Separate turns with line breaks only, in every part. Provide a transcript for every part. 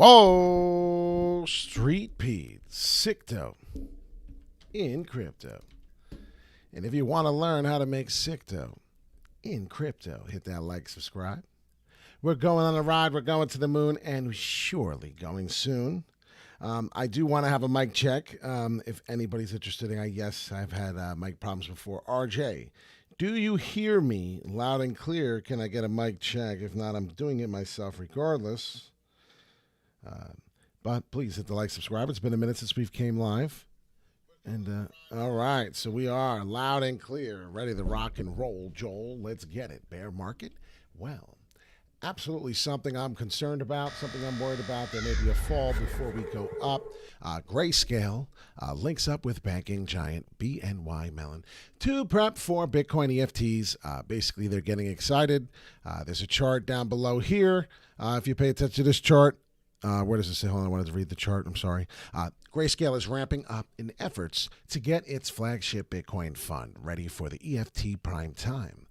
Whoa, Street Pete, CRYPTO in crypto. And if you want to learn how to make CRYPTO in crypto, hit that like, subscribe. We're going on a ride. We're going to the moon and surely going soon. I do want to have a mic check. If anybody's interested, yes, I've had mic problems before. RJ, do you hear me loud and clear? Can I get a mic check? If not, I'm doing it myself regardless. But please hit the like, subscribe. It's been a minute since we've came live. And all right, so we are loud and clear, ready to rock and roll. Joel, let's get it. Bear market? Well, absolutely something I'm concerned about, something I'm worried about. There may be a fall before we go up. Grayscale links up with banking giant BNY Mellon to prep for Bitcoin EFTs. Basically, they're getting excited. There's a chart down below here. If you pay attention to this chart, where does it say? Hold on, I wanted to read the chart. I'm sorry. Grayscale is ramping up in efforts to get its flagship Bitcoin fund ready for the EFT prime time.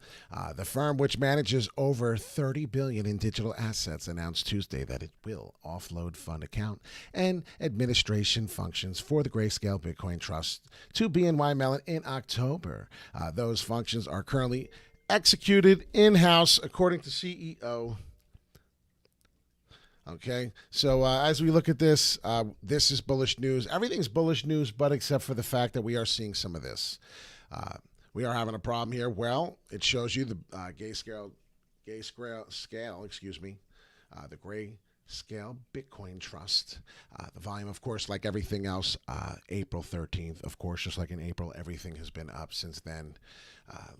The firm, which manages over $30 billion in digital assets, announced Tuesday that it will offload fund account and administration functions for the Grayscale Bitcoin Trust to BNY Mellon in October. Those functions are currently executed in-house, according to CEO. Okay, so as we look at this, this is bullish news. Everything's bullish news, but except for the fact that we are seeing some of this. We are having a problem here. Well, it shows you the Grayscale, the Grayscale Bitcoin Trust. The volume, of course, like everything else, April 13th, of course, just like in April, everything has been up since then.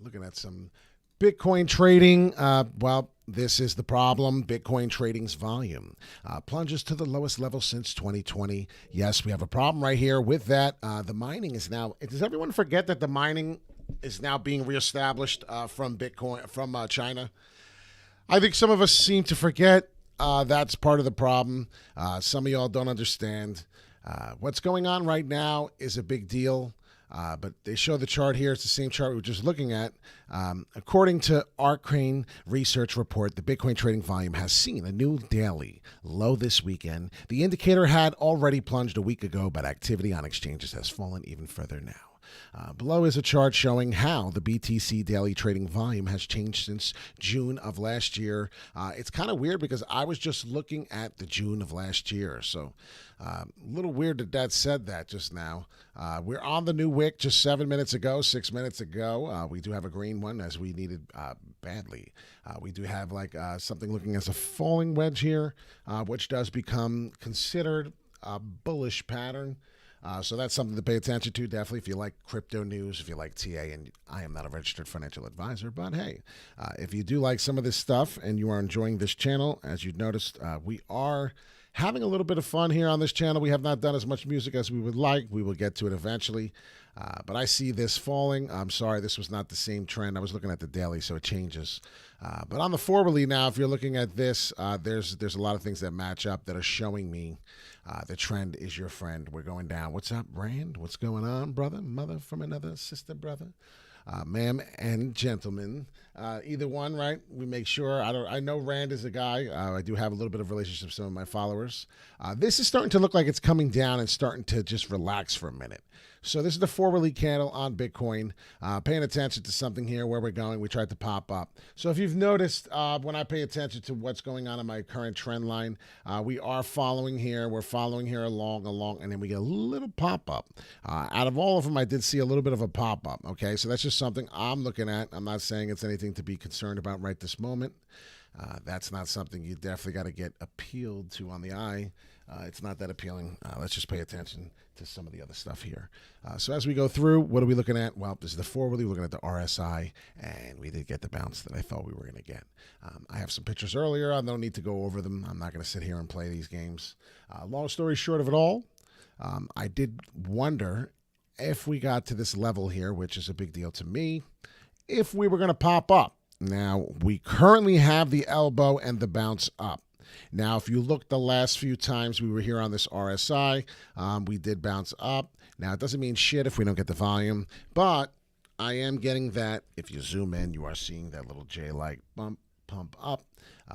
Looking at some Bitcoin trading, well, this is the problem. Bitcoin trading's volume plunges to the lowest level since 2020. Yes, we have a problem right here with that. The mining is now, does everyone forget that the mining is now being reestablished from Bitcoin, from China? I think some of us seem to forget that's part of the problem. Some of y'all don't understand. What's going on right now is a big deal. But they show the chart here. It's the same chart we were just looking at. According to Arcane Research report, the Bitcoin trading volume has seen a new daily low this weekend. The indicator had already plunged a week ago, but activity on exchanges has fallen even further now. Below is a chart showing how the BTC daily trading volume has changed since June of last year. It's kind of weird because I was just looking at the June of last year. So a little weird that Dad said that just now. We're on the new wick just 6 minutes ago. We do have a green one as we needed badly. We do have like something looking as a falling wedge here, which does become considered a bullish pattern. So that's something to pay attention to, definitely, if you like crypto news, if you like TA, and I am not a registered financial advisor, but hey, if you do like some of this stuff and you are enjoying this channel, as you've noticed, we are having a little bit of fun here on this channel. We have not done as much music as we would like. We will get to it eventually. But I see this falling. I'm sorry, this was not the same trend. I was looking at the daily, so it changes. But on the forwardly now, if you're looking at this, there's a lot of things that match up that are showing me the trend is your friend. We're going down. What's up, Rand? What's going on, brother? Mother from another sister, brother? Ma'am and gentlemen, either one, right? We make sure. I know Rand is a guy. I do have a little bit of relationship with some of my followers. This is starting to look like it's coming down and starting to just relax for a minute. So this is the forwardly candle on Bitcoin. Paying attention to something here where we're going. We tried to pop up. So if you've noticed, when I pay attention to what's going on in my current trend line, we are following here. We're following here along, and then we get a little pop-up. Out of all of them, I did see a little bit of a pop-up, okay? So that's just something I'm looking at. I'm not saying it's anything to be concerned about right this moment. That's not something you definitely got to get appealed to on the eye. It's not that appealing. Let's just pay attention to some of the other stuff here. So as we go through, what are we looking at? Well, this is the forwardly. We're looking at the RSI, and we did get the bounce that I thought we were going to get. I have some pictures earlier. I don't need to go over them. I'm not going to sit here and play these games. Long story short of it all, I did wonder if we got to this level here, which is a big deal to me, if we were going to pop up. Now, we currently have the elbow and the bounce up. Now, if you look the last few times we were here on this RSI, we did bounce up. Now, it doesn't mean shit if we don't get the volume, but I am getting that. If you zoom in, you are seeing that little J-like bump, pump up.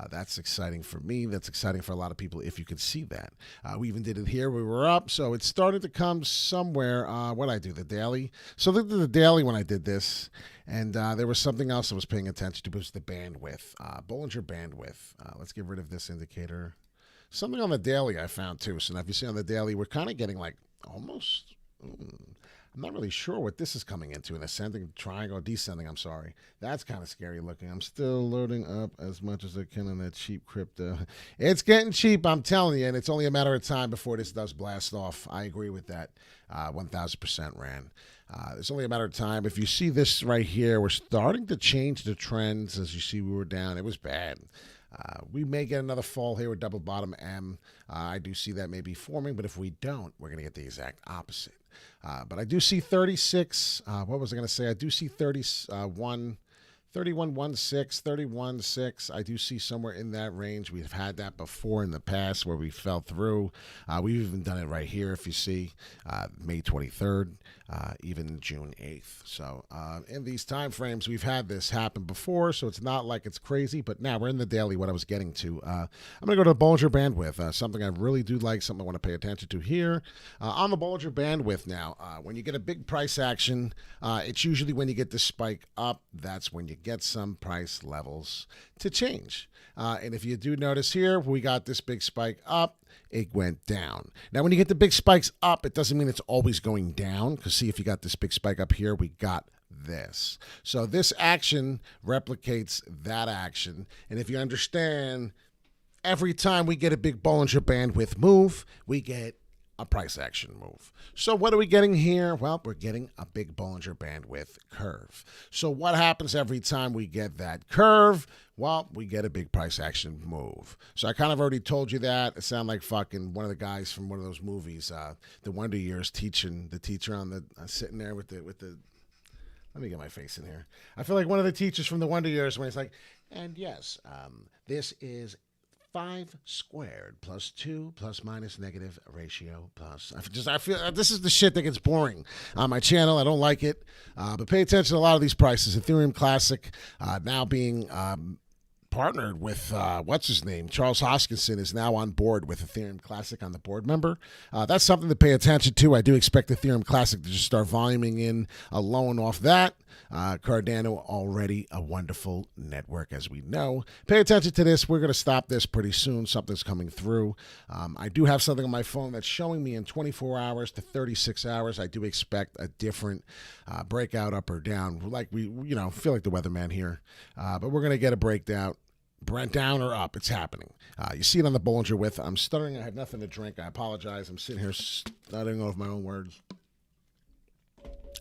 That's exciting for me. That's exciting for a lot of people if you could see that. We even did it here. We were up, so it started to come somewhere. What did I do? The daily? So look at the daily when I did this, and there was something else I was paying attention to. It was the bandwidth, Bollinger bandwidth. Let's get rid of this indicator. Something on the daily I found too. So now if you see on the daily, we're kind of getting like almost... I'm not really sure what this is coming into, an ascending triangle, descending, I'm sorry. That's kind of scary looking. I'm still loading up as much as I can on that cheap crypto. It's getting cheap, I'm telling you, and it's only a matter of time before this does blast off. I agree with that. 1,000% ran. It's only a matter of time. If you see this right here, we're starting to change the trends. As you see, we were down. It was bad. We may get another fall here with double bottom M. I do see that maybe forming, but if we don't, we're going to get the exact opposite. But I do see 36. What was I going to say? I do see 31.16, 31.6. I do see somewhere in that range. We've had that before in the past where we fell through. We've even done it right here, if you see, May 23rd, even June 8th. So in these time frames, we've had this happen before, so it's not like it's crazy. But now we're in the daily, what I was getting to. I'm going to go to the Bollinger Bandwidth, something I really do like, something I want to pay attention to here. On the Bollinger Bandwidth now, when you get a big price action, it's usually when you get the spike up, that's when you get some price levels to change. And if you do notice here, we got this big spike up, it went down. Now, when you get the big spikes up, it doesn't mean it's always going down, because see, if you got this big spike up here, we got this. So this action replicates that action. And if you understand, every time we get a big Bollinger Bandwidth move, we get a price action move. So what are we getting here? Well, we're getting a big Bollinger Bandwidth curve. So what happens every time we get that curve? Well, we get a big price action move. So I kind of already told you that. It sounded like fucking one of the guys from one of those movies, The Wonder Years, teaching the teacher on the sitting there with the. Let me get my face in here. I feel like one of the teachers from The Wonder Years when he's like, and yes, this is 5 squared plus 2 plus minus negative ratio plus. I feel this is the shit that gets boring on my channel. I don't like it, but pay attention to a lot of these prices. Ethereum Classic now being partnered with what's his name, Charles Hoskinson, is now on board with Ethereum Classic on the board member. That's something to pay attention to. I do expect Ethereum Classic to just start voluming in alone off that. Cardano already a wonderful network, as we know. Pay attention to this. We're going to stop this pretty soon. Something's coming through. I do have something on my phone that's showing me in 24 hours to 36 hours. I do expect a different breakout up or down. Like we feel like the weatherman here, but we're going to get a breakdown. Brent down or up, it's happening. You see it on the Bollinger Width. I'm stuttering. I have nothing to drink. I apologize. I'm sitting here stuttering over my own words.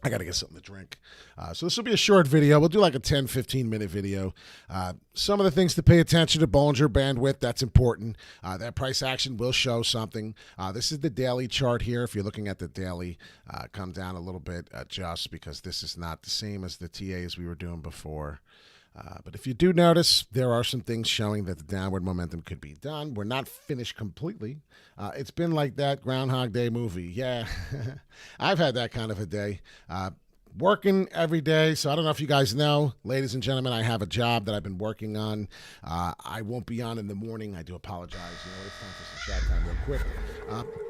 I got to get something to drink. So this will be a short video. We'll do like a 10, 15-minute video. Some of the things to pay attention to: Bollinger Bandwidth, that's important. That price action will show something. This is the daily chart here. If you're looking at the daily, come down a little bit, adjust, because this is not the same as the TAs we were doing before. But if you do notice, there are some things showing that the downward momentum could be done. We're not finished completely. It's been like that Groundhog Day movie. Yeah, I've had that kind of a day. Working every day, so I don't know if you guys know, ladies and gentlemen, I have a job that I've been working on. I won't be on in the morning. I do apologize. It's time for some chat time real quick.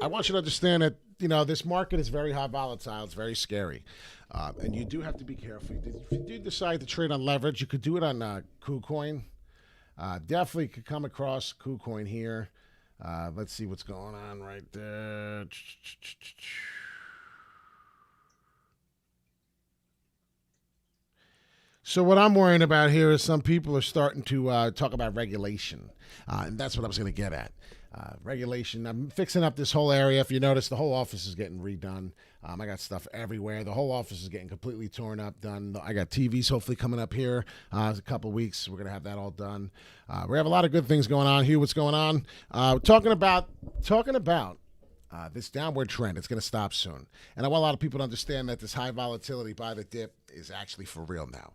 I want you to understand that, this market is very high volatile. It's very scary. And you do have to be careful. If you do decide to trade on leverage, you could do it on KuCoin. Definitely could come across KuCoin here. Let's see what's going on right there. So what I'm worrying about here is some people are starting to talk about regulation. And that's what I was going to get at. Regulation. I'm fixing up this whole area. If you notice, the whole office is getting redone. I got stuff everywhere. The whole office is getting completely torn up, done. I got TVs hopefully coming up here in a couple weeks. We're going to have that all done. We have a lot of good things going on here. What's going on? Talking about this downward trend. It's going to stop soon. And I want a lot of people to understand that this high volatility buy the dip is actually for real now.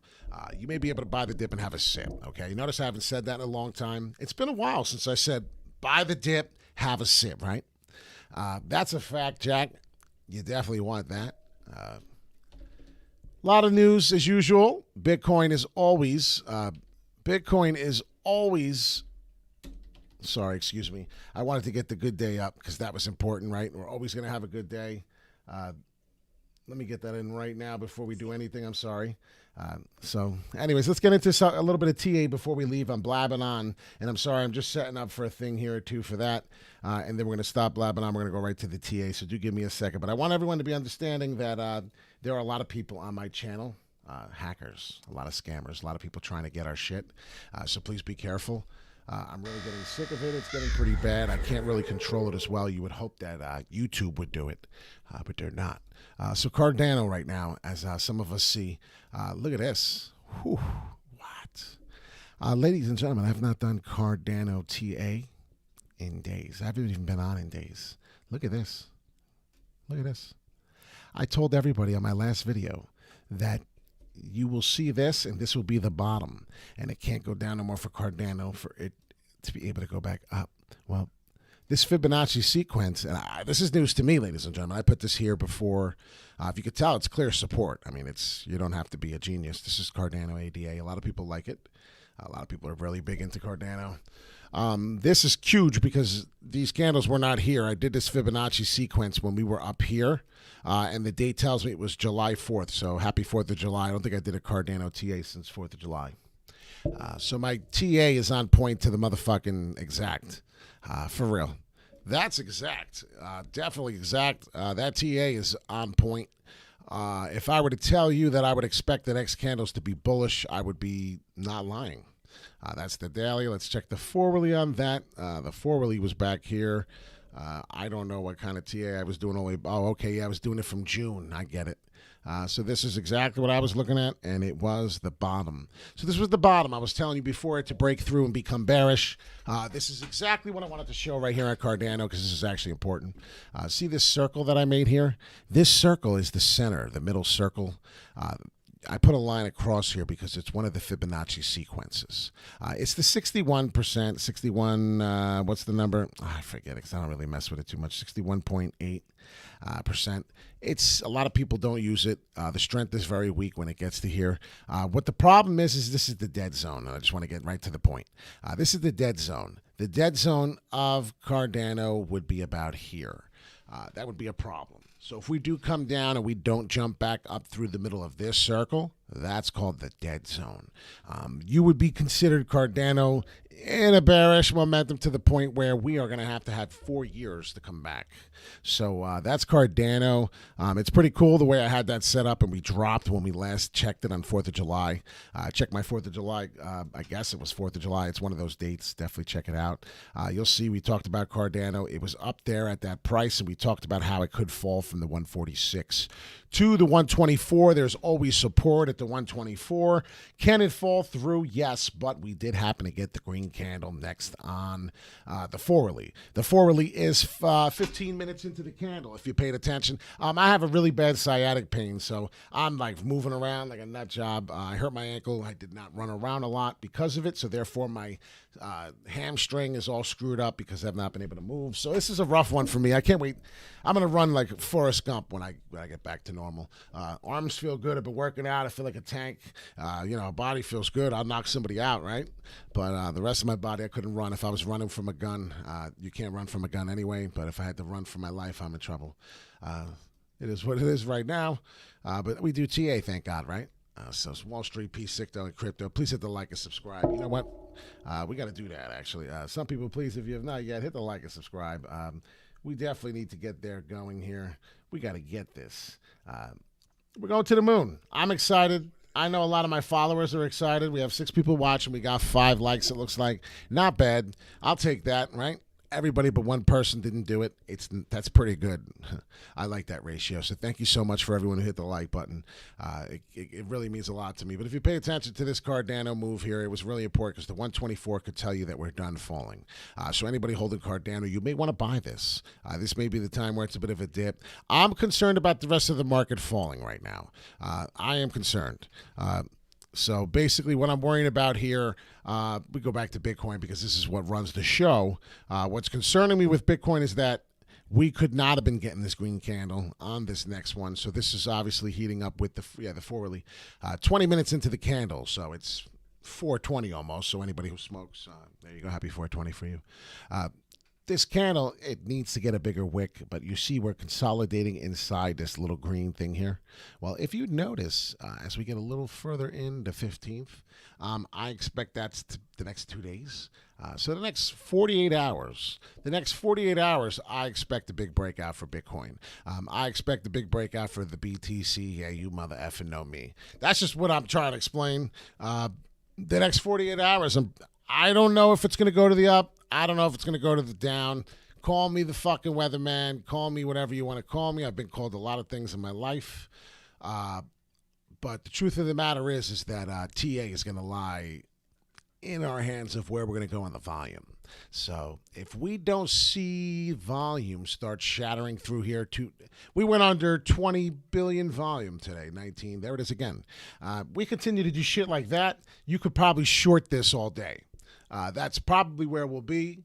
You may be able to buy the dip and have a sip, okay? You notice I haven't said that in a long time. It's been a while since I said buy the dip, have a sip, right? That's a fact, Jack. You definitely want that. A lot of news as usual. Bitcoin is always, sorry, excuse me. I wanted to get the good day up because that was important, right? We're always going to have a good day. Let me get that in right now before we do anything. I'm sorry. So anyways, let's get into a little bit of TA before we leave. I'm blabbing on, and I'm sorry. I'm just setting up for a thing here or two for that. And then we're going to stop blabbing on. We're going to go right to the TA. So do give me a second. But I want everyone to be understanding that there are a lot of people on my channel, hackers, a lot of scammers, a lot of people trying to get our shit. So please be careful. I'm really getting sick of it. It's getting pretty bad. I can't really control it as well. You would hope that YouTube would do it, but they're not. So Cardano right now, as some of us see, look at this. Whew, what? Ladies and gentlemen, I have not done Cardano TA in days. I haven't even been on in days. Look at this. Look at this. I told everybody on my last video that you will see this, and this will be the bottom, and it can't go down no more for Cardano for it to be able to go back up. Well, this Fibonacci sequence, and this is news to me, ladies and gentlemen. I put this here before. If you could tell, it's clear support. I mean, you don't have to be a genius. This is Cardano ADA. A lot of people like it. A lot of people are really big into Cardano. This is huge because these candles were not here. I did this Fibonacci sequence when we were up here, and the date tells me it was July 4th, so happy 4th of July. I don't think I did a Cardano TA since 4th of July. So my TA is on point to the motherfucking exact, for real. That's exact, definitely exact. That TA is on point. If I were to tell you that I would expect the next candles to be bullish, I would be not lying. That's the daily. Let's check the forwardly on that. The forwardly was back here. I don't know what kind of TA I was doing. Okay, yeah, I was doing it from June. I get it. So this is exactly what I was looking at, and it was the bottom. So this was the bottom. I was telling you before it to break through and become bearish. This is exactly what I wanted to show right here at Cardano because this is actually important. See this circle that I made here? This circle is the center, the middle circle. I put a line across here because it's one of the Fibonacci sequences. It's the 61%, 61, what's the number? Oh, I forget it because I don't really mess with it too much, 61.8%. It's a lot of people don't use it. The strength is very weak when it gets to here. What the problem is this is the dead zone. And I just want to get right to the point. This is the dead zone. The dead zone of Cardano would be about here. That would be a problem. So if we do come down and we don't jump back up through the middle of this circle, that's called the dead zone. You would be considered Cardano in a bearish momentum to the point where we are going to have 4 years to come back. So that's Cardano. It's pretty cool the way I had that set up, and we dropped when we last checked it on 4th of July. I checked my 4th of July. I guess it was 4th of July. It's one of those dates. Definitely check it out. You'll see we talked about Cardano. It was up there at that price, and we talked about how it could fall from the 146 to the 124. There's always support at the 124. Can it fall through? Yes, but we did happen to get the green candle next on the forwardly. The forwardly is 15 minutes into the candle, if you paid attention. I have a really bad sciatic pain, so I'm like moving around like a nut job. I hurt my ankle. I did not run around a lot because of it, so therefore my hamstring is all screwed up because I've not been able to move. So this is a rough one for me. I can't wait. I'm going to run like Forrest Gump when I get back to normal. Arms feel good. I've been working out. I feel like a tank. Body feels good. I'll knock somebody out, right? But the rest of my body, I couldn't run. If I was running from a gun, you can't run from a gun anyway. But if I had to run for my life, I'm in trouble. It is what it is right now. But we do TA, thank God, right? So Wall Street, P6 and crypto. Please hit the like and subscribe. You know what? We got to do that, actually. Some people, please, if you have not yet, hit the like and subscribe. We definitely need to get there going here. We got to get this. We're going to the moon. I'm excited. I know a lot of my followers are excited. We have 6 people watching. We got 5 likes, it looks like. Not bad. I'll take that, right? Everybody but one person didn't do it. That's pretty good. I like that ratio. So thank you so much for everyone who hit the like button. It really means a lot to me. But if you pay attention to this Cardano move here, it was really important because the 124 could tell you that we're done falling. So anybody holding Cardano, you may want to buy this. This may be the time where it's a bit of a dip. I'm concerned about the rest of the market falling right now. I am concerned. So basically what I'm worrying about here, we go back to Bitcoin because this is what runs the show. What's concerning me with Bitcoin is that we could not have been getting this green candle on this next one. So this is obviously heating up with the forwardly 20 minutes into the candle. So it's 420 almost. So anybody who smokes, there you go. Happy 420 for you. This candle, it needs to get a bigger wick, but you see we're consolidating inside this little green thing here. Well, if you notice, as we get a little further in the 15th, I expect that's the next 2 days. So the next 48 hours, I expect a big breakout for Bitcoin. I expect a big breakout for the BTC. Yeah, you mother effing know me. That's just what I'm trying to explain. The next 48 hours, I don't know if it's going to go to the up. I don't know if it's going to go to the down. Call me the fucking weatherman. Call me whatever you want to call me. I've been called a lot of things in my life. But the truth of the matter is that TA is going to lie in our hands of where we're going to go on the volume. So if we don't see volume start shattering through here, we went under 20 billion volume today, 19. There it is again. We continue to do shit like that, you could probably short this all day. That's probably where we'll be.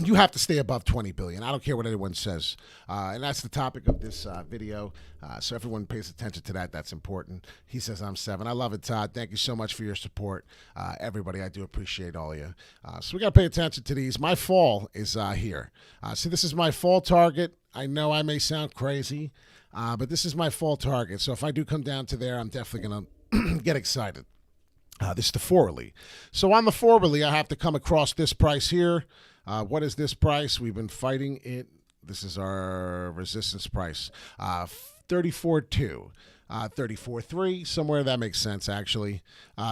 You have to stay above 20 billion. I don't care what anyone says. And that's the topic of this video. So everyone pays attention to that. That's important. He says I'm 7. I love it, Todd. Thank you so much for your support. Everybody, I do appreciate all of you. So we got to pay attention to these. My fall is here. So this is my fall target. I know I may sound crazy, but this is my fall target. So if I do come down to there, I'm definitely going to get excited. This is the 4-hourly. So on the 4-hourly, I have to come across this price here. What is this price? We've been fighting it. This is our resistance price. 34.2. 34.3, somewhere that makes sense, actually.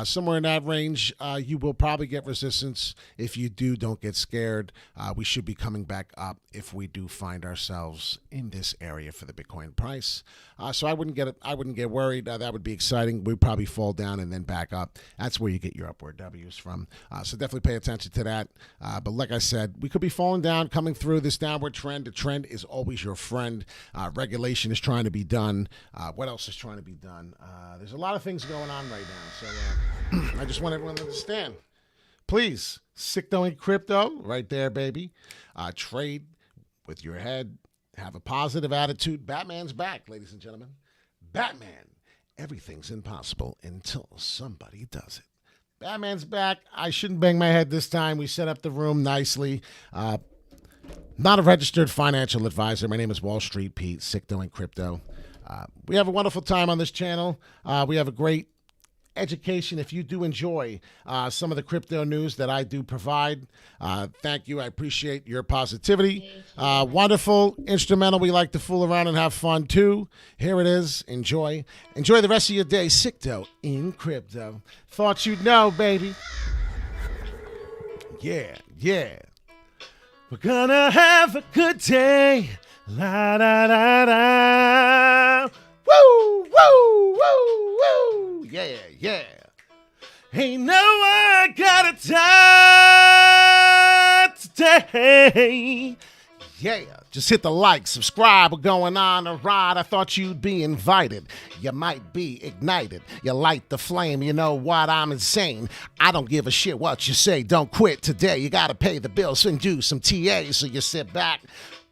Somewhere in that range, you will probably get resistance. If you do, don't get scared. We should be coming back up if we do find ourselves in this area for the Bitcoin price. So I wouldn't get worried. That would be exciting. We'd probably fall down and then back up. That's where you get your upward W's from. So definitely pay attention to that. But like I said, we could be falling down, coming through this downward trend. The trend is always your friend. Regulation is trying to be done. What else is trying to be done? There's a lot of things going on right now. So I just want everyone to understand. Please, CRYPTO and crypto, right there, baby. Trade with your head. Have a positive attitude. Batman's back, ladies and gentlemen. Batman. Everything's impossible until somebody does it. Batman's back. I shouldn't bang my head this time. We set up the room nicely. Not a registered financial advisor. My name is Wall Street Pete, CRYPTO and crypto. We have a wonderful time on this channel. We have a great education if you do enjoy some of the crypto news that I do provide. Thank you. I appreciate your positivity. Wonderful instrumental. We like to fool around and have fun too. Here it is. Enjoy. Enjoy the rest of your day. CRYPTO in crypto. Thought you'd know, baby. Yeah, yeah. We're gonna have a good day. La da da da. Woo, woo, woo, woo. Yeah, yeah. Ain't no one got a time today. Yeah. Just hit the like, subscribe. We're going on a ride. I thought you'd be invited. You might be ignited. You light the flame. You know what? I'm insane. I don't give a shit what you say. Don't quit today. You got to pay the bills and do some TA. So you sit back.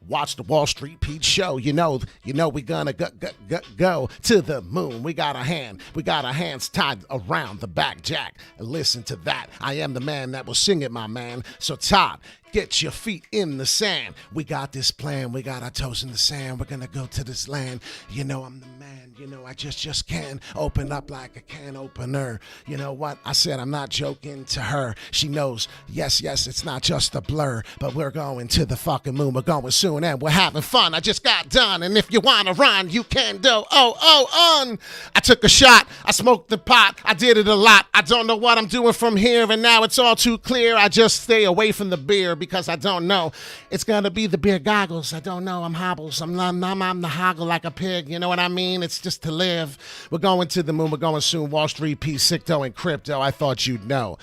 Watch the Wall Street Pete show. You know we're gonna go to the moon. We got our hands tied around the back jack. And listen to that. I am the man that will sing it, my man. So Todd, get your feet in the sand. We got this plan. We got our toes in the sand. We're gonna go to this land. You know I'm the man. You know I just can't open up like a can opener. You know what? I said I'm not joking to her. She knows, yes, it's not just a blur. But we're going to the fucking moon. We're going soon and we're having fun. I just got done. And if you want to run, you can do. On. I took a shot. I smoked the pot. I did it a lot. I don't know what I'm doing from here. And now it's all too clear. I just stay away from the beer because I don't know. It's going to be the beer goggles. I don't know. I'm hobbles. I'm the hoggle like a pig. You know what I mean? It's just to live. We're going to the moon. We're going soon. Wall Street Pete, CRYPTO and crypto. I thought you'd know.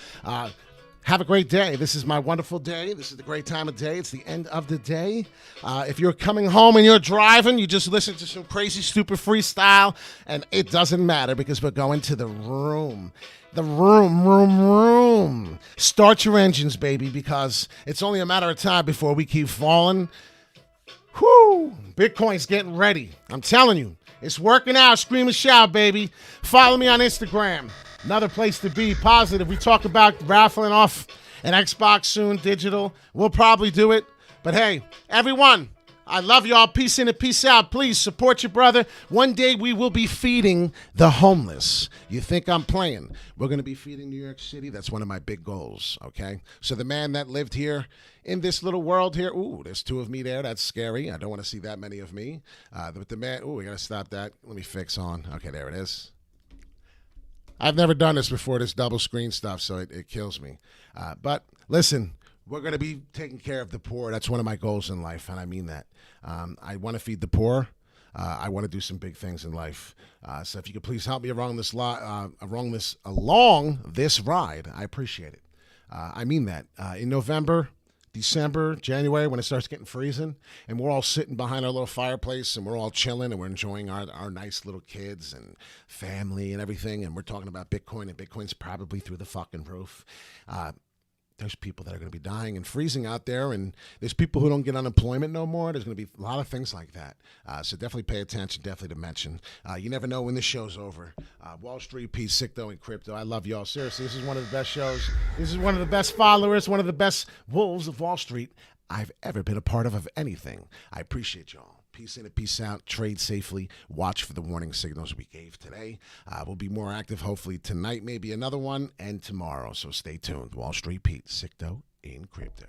Have a great day. This is my wonderful day. This is the great time of day. It's the end of the day. If you're coming home and you're driving, you just listen to some crazy, stupid freestyle, and it doesn't matter because we're going to the room. The room. Start your engines, baby, because it's only a matter of time before we keep falling. Whoo! Bitcoin's getting ready. I'm telling you. It's working out. Scream and shout, baby. Follow me on Instagram.
Another place to be. Positive. We talk about raffling off an Xbox soon, digital. We'll probably do it. But hey, everyone, I love y'all. Peace in and peace out. Please support your brother. One day we will be feeding the homeless. You think I'm playing? We're going to be feeding New York City. That's one of my big goals, okay? So the man that lived here in this little world here, ooh, there's two of me there. That's scary. I don't want to see that many of me. But the man, ooh, we got to stop that. Let me fix on. Okay, there it is. I've never done this before, this double screen stuff, so it kills me. But listen, we're going to be taking care of the poor. That's one of my goals in life, and I mean that. I want to feed the poor. I want to do some big things in life. So if you could please help me along this ride, I appreciate it. I mean that. In November, December, January, when it starts getting freezing, and we're all sitting behind our little fireplace, and we're all chilling, and we're enjoying our nice little kids and family and everything, and we're talking about Bitcoin, and Bitcoin's probably through the fucking roof. There's people that are going to be dying and freezing out there, and there's people who don't get unemployment no more. There's going to be a lot of things like that. So definitely pay attention, definitely to mention. You never know when this show's over. Wall Street, Peace, CRYPTO, and Crypto. I love y'all. Seriously, this is one of the best shows. This is one of the best followers, one of the best wolves of Wall Street I've ever been a part of anything. I appreciate y'all. Peace in and peace out. Trade safely. Watch for the warning signals we gave today. We'll be more active hopefully tonight, maybe another one, and tomorrow. So stay tuned. Wall Street Pete, CRYPTO in Crypto.